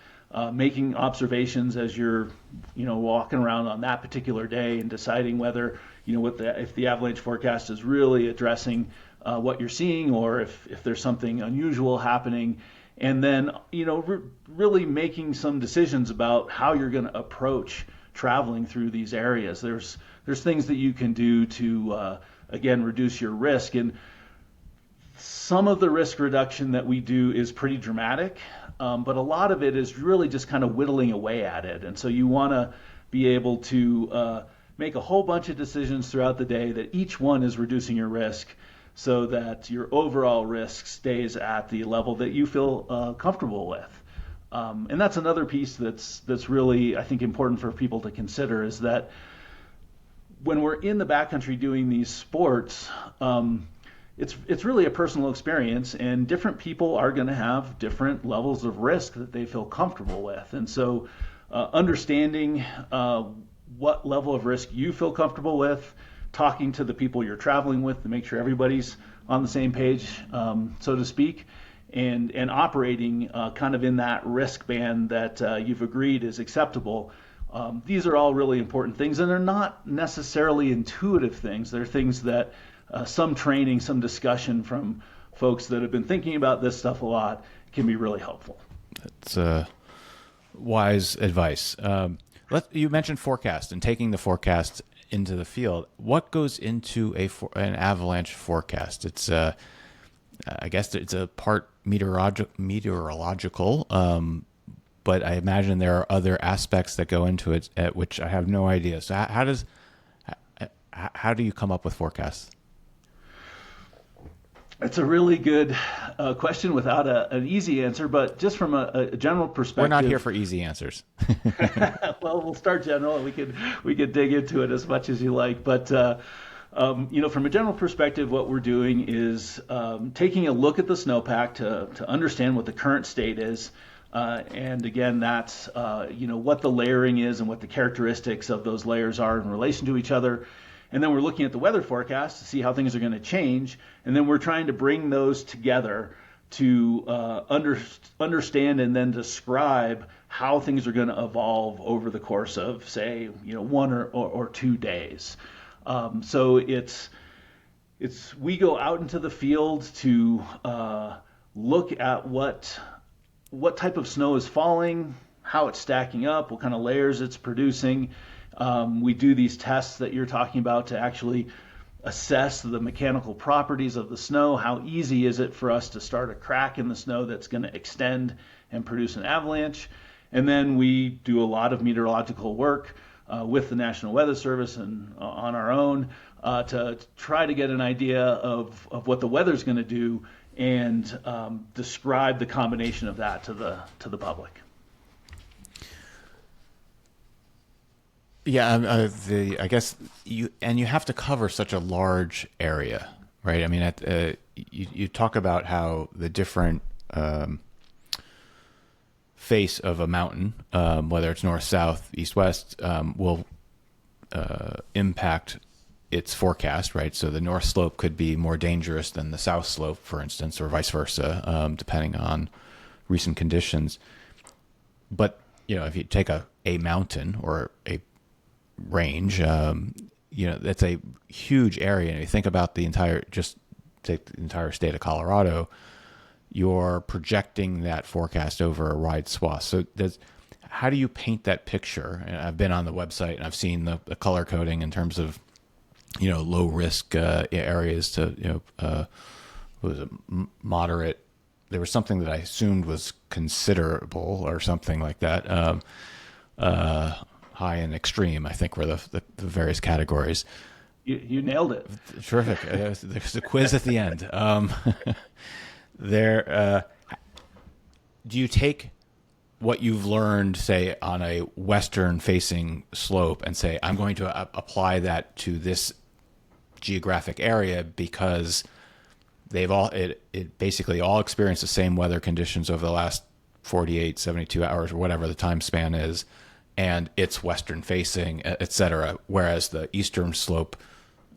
B: making observations as you're walking around on that particular day, and deciding whether if the avalanche forecast is really addressing what you're seeing, or if there's something unusual happening, and then really making some decisions about how you're going to approach traveling through these areas. There's things that you can do to again reduce your risk, and some of the risk reduction that we do is pretty dramatic, but a lot of it is really just kind of whittling away at it. And so you want to be able to make a whole bunch of decisions throughout the day that each one is reducing your risk, so that your overall risk stays at the level that you feel comfortable with. And that's another piece that's really, I think, important for people to consider, is that when we're in the backcountry doing these sports, it's really a personal experience, and different people are going to have different levels of risk that they feel comfortable with. And so understanding what level of risk you feel comfortable with, talking to the people you're traveling with to make sure everybody's on the same page, so to speak, and operating kind of in that risk band that you've agreed is acceptable. These are all really important things, and they're not necessarily intuitive things. They're things that some training, some discussion from folks that have been thinking about this stuff a lot can be really helpful.
A: That's wise advice. You mentioned forecast and taking the forecast into the field. What goes into an avalanche forecast? It's I guess it's a part meteorological, but I imagine there are other aspects that go into it at which I have no idea. So how do you come up with forecasts?
B: It's a really good question without an easy answer, but just from a general perspective.
A: We're not here for easy answers.
B: Well, we'll start general, and we could dig into it as much as you like. But from a general perspective, what we're doing is taking a look at the snowpack to understand what the current state is, and again, that's what the layering is and what the characteristics of those layers are in relation to each other. And then we're looking at the weather forecast to see how things are going to change. And then we're trying to bring those together to understand and then describe how things are going to evolve over the course of, say, 1 or 2 days. So we go out into the field to look at what type of snow is falling, how it's stacking up, what kind of layers it's producing. We do these tests that you're talking about to actually assess the mechanical properties of the snow. How easy is it for us to start a crack in the snow that's going to extend and produce an avalanche? And then we do a lot of meteorological work with the National Weather Service and on our own to try to get an idea of what the weather's going to do and describe the combination of that to the public.
A: Yeah, I guess you have to cover such a large area, right? I mean, you talk about how the different face of a mountain, whether it's north, south, east, west, will impact its forecast, right? So the north slope could be more dangerous than the south slope, for instance, or vice versa, depending on recent conditions. But if you take a mountain or a range, that's a huge area. And you think about take the entire state of Colorado, you're projecting that forecast over a wide swath. So how do you paint that picture? And I've been on the website and I've seen the color coding in terms of, low risk areas to, what was it, moderate. There was something that I assumed was considerable or something like that. High and extreme, I think, were the various categories.
B: You nailed it.
A: Terrific. There's a quiz at the end. Do you take what you've learned, say, on a western-facing slope and say, I'm going to apply that to this geographic area because it basically all experienced the same weather conditions over the last 48, 72 hours, or whatever the time span is, and it's western facing, et cetera, whereas the eastern slope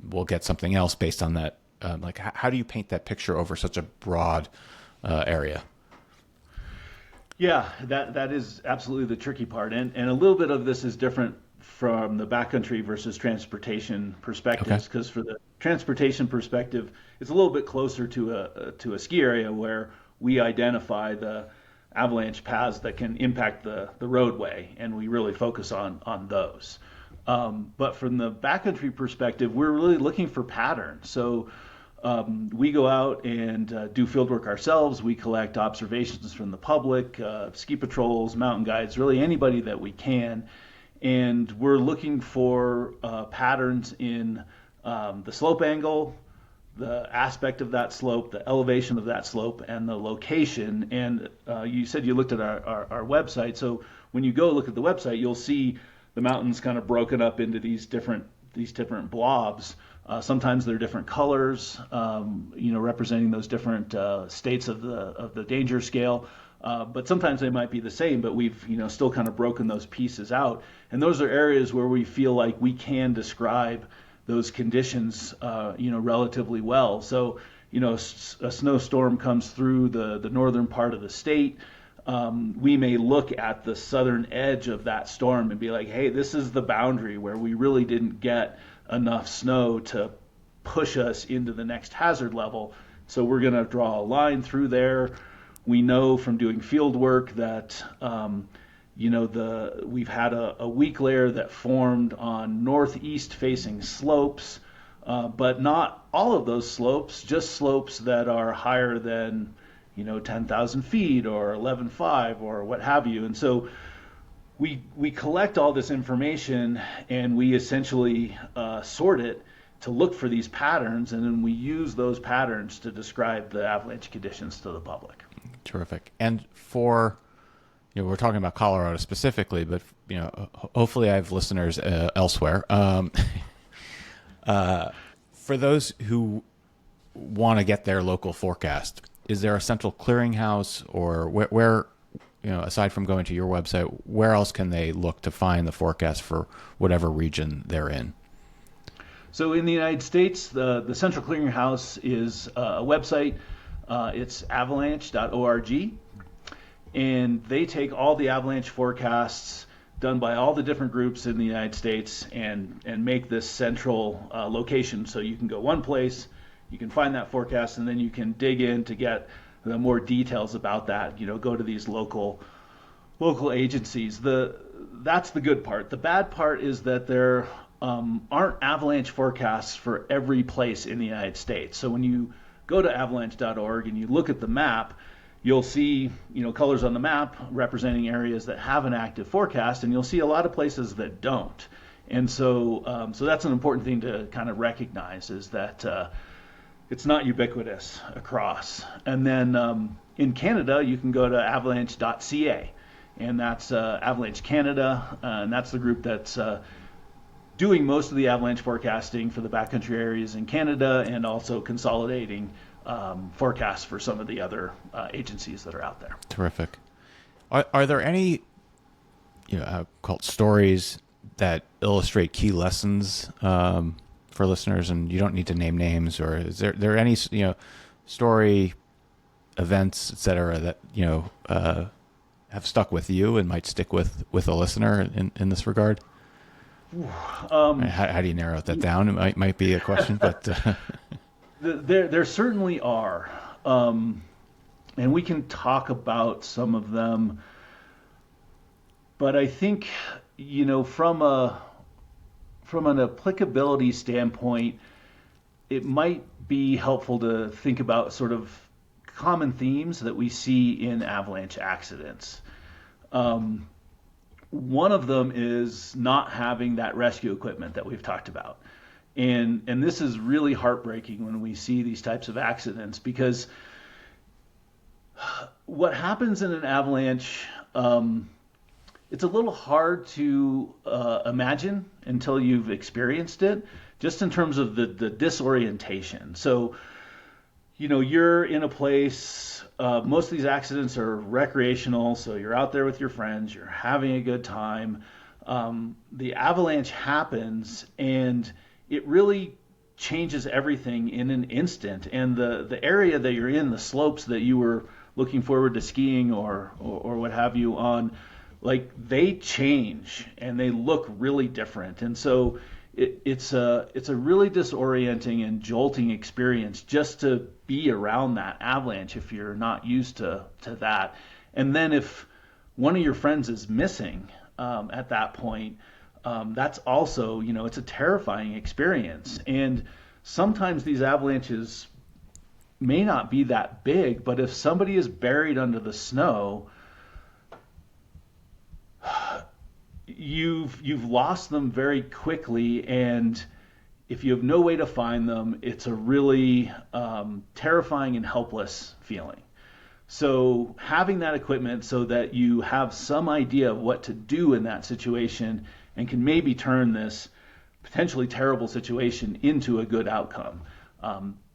A: will get something else based on that. How do you paint that picture over such a broad area?
B: Yeah, that is absolutely the tricky part. And a little bit of this is different from the backcountry versus transportation perspectives, because for the transportation perspective, it's a little bit closer to a ski area where we identify the avalanche paths that can impact the roadway, and we really focus on those. But from the backcountry perspective, we're really looking for patterns. So we go out and do field work ourselves. We collect observations from the public, ski patrols, mountain guides, really anybody that we can. And we're looking for patterns in the slope angle, the aspect of that slope, the elevation of that slope, and the location. And you said you looked at our website. So when you go look at the website, you'll see the mountains kind of broken up into these different blobs. Sometimes they're different colors, representing those different states of the danger scale. But sometimes they might be the same, but we've still kind of broken those pieces out. And those are areas where we feel like we can describe those conditions, relatively well. So, a snowstorm comes through the northern part of the state. We may look at the southern edge of that storm and be like, hey, this is the boundary where we really didn't get enough snow to push us into the next hazard level. So we're going to draw a line through there. We know from doing field work that we've had a weak layer that formed on northeast facing slopes, but not all of those slopes, just slopes that are higher than 10,000 feet or 11.5 or what have you. And so we collect all this information and we essentially sort it to look for these patterns, and then we use those patterns to describe the avalanche conditions to the public.
A: Terrific. And for, we're talking about Colorado specifically, but hopefully I have listeners elsewhere. For those who want to get their local forecast, is there a central clearinghouse, or where aside from going to your website, where else can they look to find the forecast for whatever region they're in?
B: So in the United States, the Central Clearinghouse is a website. It's avalanche.org. And they take all the avalanche forecasts done by all the different groups in the United States and make this central location. So you can go one place, you can find that forecast, and then you can dig in to get the more details about that. Go to these local agencies. That's the good part. The bad part is that there aren't avalanche forecasts for every place in the United States. So when you go to avalanche.org and you look at the map, you'll see colors on the map representing areas that have an active forecast, and you'll see a lot of places that don't. And so that's an important thing to kind of recognize, is that it's not ubiquitous across. And then in Canada, you can go to avalanche.ca, and that's Avalanche Canada, and that's the group that's doing most of the avalanche forecasting for the backcountry areas in Canada, and also consolidating forecasts for some of the other agencies that are out there.
A: Terrific. Are there any called stories that illustrate key lessons for listeners? And you don't need to name names, or is there any story, events, etc., that have stuck with you and might stick with a listener in this regard? How do you narrow that down? It might be a question, but
B: there certainly are, and we can talk about some of them. But I think from an applicability standpoint, it might be helpful to think about sort of common themes that we see in avalanche accidents. One of them is not having that rescue equipment that we've talked about. And this is really heartbreaking when we see these types of accidents, because what happens in an avalanche, it's a little hard to imagine until you've experienced it, just in terms of the disorientation. So, you're in a place, most of these accidents are recreational, so you're out there with your friends, you're having a good time. The avalanche happens, and it really changes everything in an instant. And the area that you're in, the slopes that you were looking forward to skiing or what have you on, like, they change and they look really different. And so it's a really disorienting and jolting experience just to be around that avalanche if you're not used to that. And then if one of your friends is missing at that point, that's also, it's a terrifying experience. And sometimes these avalanches may not be that big, but if somebody is buried under the snow, you've lost them very quickly, and if you have no way to find them, it's a really terrifying and helpless feeling. So having that equipment so that you have some idea of what to do in that situation and can maybe turn this potentially terrible situation into a good outcome,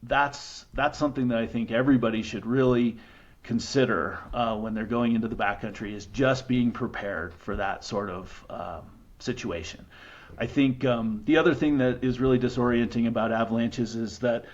B: that's something that I think everybody should really consider when they're going into the backcountry, is just being prepared for that sort of situation. I think the other thing that is really disorienting about avalanches is that,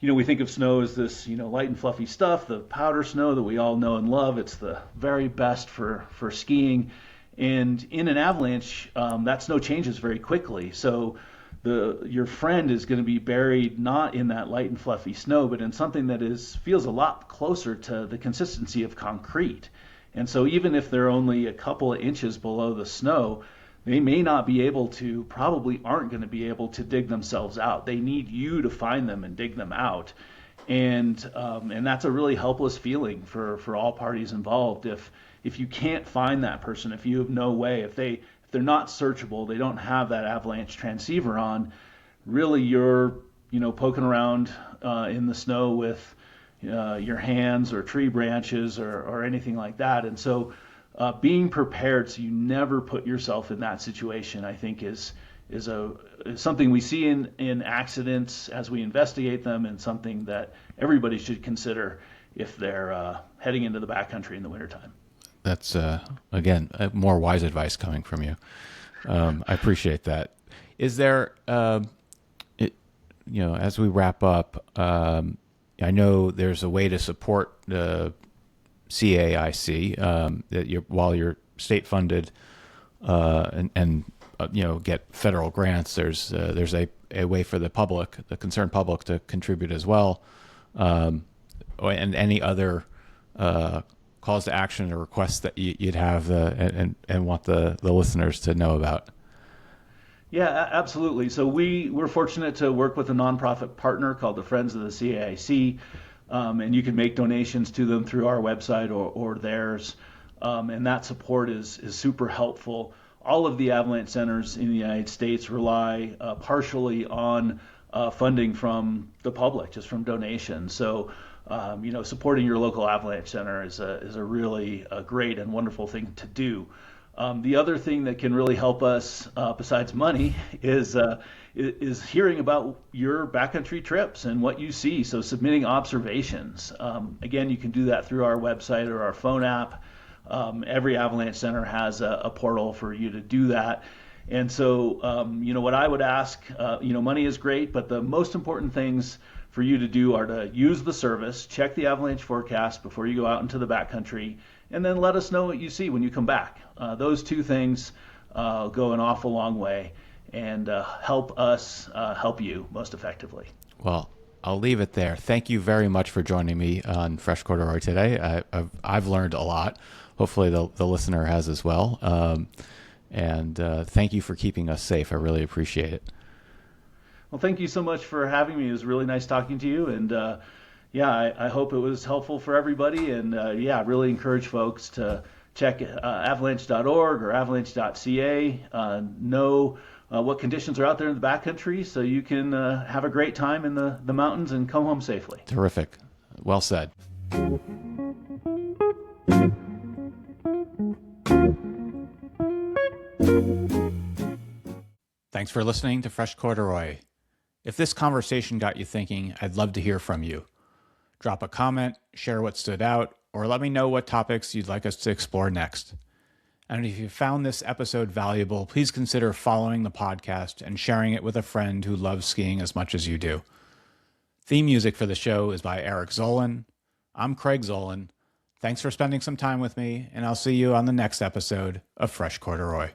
B: we think of snow as this, light and fluffy stuff, the powder snow that we all know and love. It's the very best for skiing. And in an avalanche, that snow changes very quickly. So your friend is going to be buried not in that light and fluffy snow, but in something that feels a lot closer to the consistency of concrete. And so even if they're only a couple of inches below the snow, they may not be able to, probably aren't going to be able to dig themselves out. They need you to find them and dig them out. And that's a really helpless feeling for all parties involved. If you can't find that person, if you have no way, if they're not searchable, they don't have that avalanche transceiver on, really you're poking around in the snow with your hands or tree branches or anything like that. And so being prepared so you never put yourself in that situation, I think is something we see in accidents as we investigate them, and something that everybody should consider if they're heading into the backcountry in the wintertime.
A: That's, again, more wise advice coming from you. I appreciate that. Is there, as we wrap up, I know there's a way to support the CAIC that while you're state funded and get federal grants. There's a way for the public, the concerned public, to contribute as well, and any other calls to action or requests that you'd have and want the listeners to know about.
B: Yeah, absolutely. So we're fortunate to work with a nonprofit partner called the Friends of the CAIC, and you can make donations to them through our website or theirs, and that support is super helpful. All of the avalanche centers in the United States rely partially on funding from the public, just from donations. So, supporting your local avalanche center is a really great and wonderful thing to do. The other thing that can really help us, besides money, is hearing about your backcountry trips and what you see. So submitting observations. Again, you can do that through our website or our phone app. Every avalanche center has a portal for you to do that. And so, what I would ask, money is great, but the most important things for you to do are to use the service, check the avalanche forecast before you go out into the backcountry, and then let us know what you see when you come back. Those two things go an awful long way and help us help you most effectively.
A: Well, I'll leave it there. Thank you very much for joining me on Fresh Corduroy today. I've learned a lot. Hopefully the listener has as well. And thank you for keeping us safe. I really appreciate it.
B: Well, thank you so much for having me. It was really nice talking to you. And I hope it was helpful for everybody. And really encourage folks to check avalanche.org or avalanche.ca. Know what conditions are out there in the backcountry so you can have a great time in the mountains and come home safely.
A: Terrific. Well said. Thanks for listening to Fresh Corduroy. If this conversation got you thinking, I'd love to hear from you. Drop a comment, share what stood out, or let me know what topics you'd like us to explore next. And if you found this episode valuable, please consider following the podcast and sharing it with a friend who loves skiing as much as you do. Theme music for the show is by Craig Zolan. I'm Craig Zolan. Thanks for spending some time with me, and I'll see you on the next episode of Fresh Corduroy.